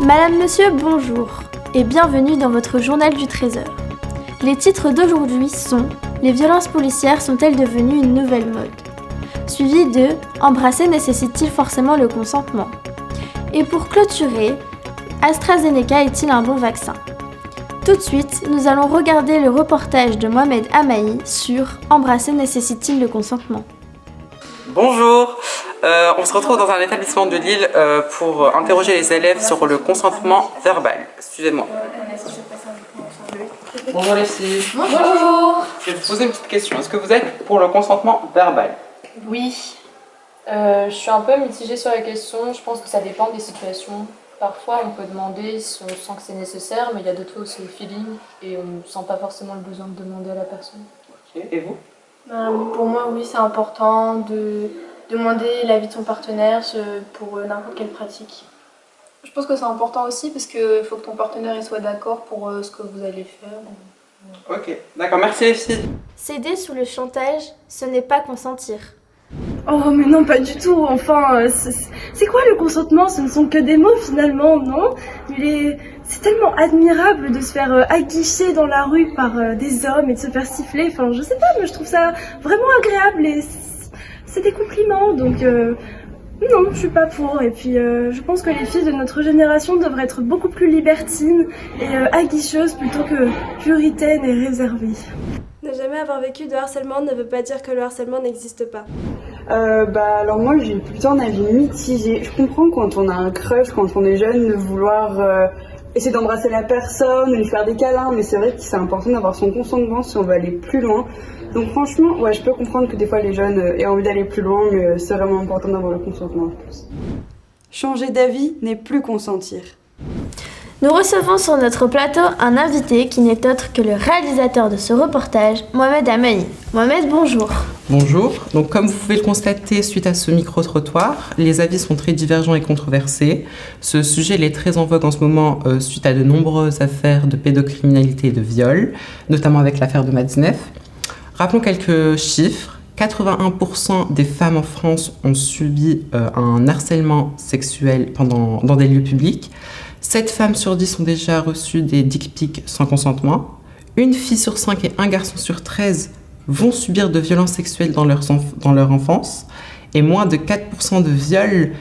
Madame, Monsieur, bonjour et bienvenue dans votre journal du Trésor. Les titres d'aujourd'hui sont « Les violences policières sont-elles devenues une nouvelle mode ?» suivi de « Embrasser nécessite-t-il forcément le consentement ?» Et pour clôturer, « AstraZeneca est-il un bon vaccin ?» Tout de suite, nous allons regarder le reportage de Mohamed Amahi sur « Embrasser nécessite-t-il le consentement ?» Bonjour, on se retrouve dans un établissement de Lille pour interroger les élèves sur le consentement verbal. Suivez-moi. Bonjour les filles. Bonjour. Je vais vous poser une petite question. Est-ce que vous êtes pour le consentement verbal? Oui. Je suis un peu mitigée sur la question. Je pense que ça dépend des situations. Parfois, on peut demander si on sent que c'est nécessaire, mais il y a d'autres fois où c'est au feeling et on ne sent pas forcément le besoin de demander à la personne. Ok. Et vous? Pour moi, oui, c'est important de demander l'avis de son partenaire pour n'importe quelle pratique. Je pense que c'est important aussi parce qu'il faut que ton partenaire il soit d'accord pour ce que vous allez faire. Ok, d'accord, merci les filles. Céder sous le chantage, ce n'est pas consentir. Oh mais non, pas du tout, enfin, c'est quoi le consentement? Ce ne sont que des mots finalement, non? C'est tellement admirable de se faire aguicher dans la rue par des hommes et de se faire siffler, enfin je sais pas, mais je trouve ça vraiment agréable et c'est des compliments, donc non, je suis pas pour. Et puis je pense que les filles de notre génération devraient être beaucoup plus libertines et aguicheuses plutôt que puritaines et réservées. Ne jamais avoir vécu de harcèlement ne veut pas dire que le harcèlement n'existe pas. Alors moi j'ai plutôt un avis mitigé. Je comprends quand on a un crush, quand on est jeune, de vouloir essayer d'embrasser la personne, de lui faire des câlins, mais c'est vrai que c'est important d'avoir son consentement si on veut aller plus loin. Donc franchement, ouais, je peux comprendre que des fois les jeunes aient envie d'aller plus loin, mais c'est vraiment important d'avoir le consentement, je pense. Changer d'avis n'est plus consentir. Nous recevons sur notre plateau un invité qui n'est autre que le réalisateur de ce reportage, Mohamed Amahi. Mohamed, bonjour. Bonjour, donc comme vous pouvez le constater suite à ce micro-trottoir, les avis sont très divergents et controversés. Ce sujet il est très en vogue en ce moment suite à de nombreuses affaires de pédocriminalité et de viol, notamment avec l'affaire de Madinef. Rappelons quelques chiffres. 81% des femmes en France ont subi un harcèlement sexuel dans des lieux publics. 7 femmes sur 10 ont déjà reçu des dick pics sans consentement. Une fille sur 5 et un garçon sur 13 vont subir de violences sexuelles dans leur enfance. Et moins de 4% de viols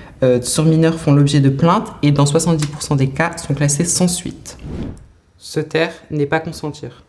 sur mineurs font l'objet de plaintes et dans 70% des cas sont classés sans suite. Se taire n'est pas consentir.